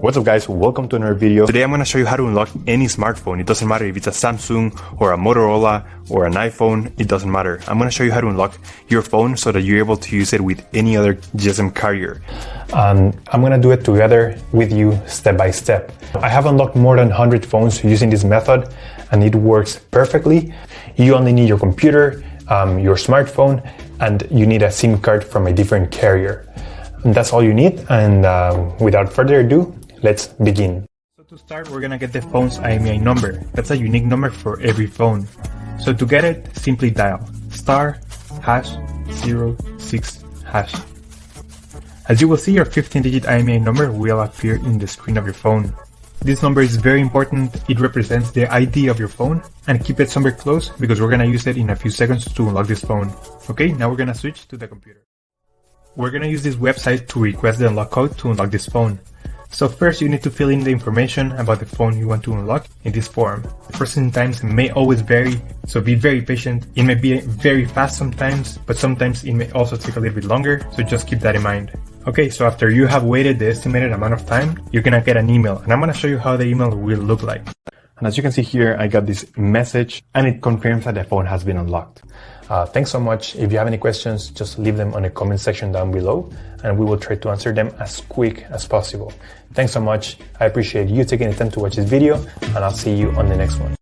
What's up guys, welcome to another video. Today I'm going to show you how to unlock any smartphone. It doesn't matter if it's a Samsung or a Motorola or an iPhone, it doesn't matter. I'm going to show you how to unlock your phone so that you're able to use it with any other GSM carrier. I'm going to do it together with you step by step. I have unlocked more than 100 phones using this method and it works perfectly. You only need your computer, your smartphone, and you need a SIM card from a different carrier. And that's all you need, and without further ado, let's begin. So to start, we're gonna get the phone's IMEI number. That's a unique number for every phone. So to get it, simply dial *#06#. As you will see, your 15-digit IMEI number will appear in the screen of your phone. This number is very important. It represents the ID of your phone, and keep it somewhere close because we're gonna use it in a few seconds to unlock this phone. Okay, now we're gonna switch to the computer. We're gonna use this website to request the unlock code to unlock this phone. So first you need to fill in the information about the phone you want to unlock in this form. The processing times may always vary, so be very patient. It may be very fast sometimes, but sometimes it may also take a little bit longer, so just keep that in mind. Okay, so after you have waited the estimated amount of time, you're gonna get an email, and I'm gonna show you how the email will look like. And as you can see here, I got this message, and it confirms that the phone has been unlocked. Thanks so much. If you have any questions, just leave them on the comment section down below, and we will try to answer them as quick as possible. Thanks so much. I appreciate you taking the time to watch this video, and I'll see you on the next one.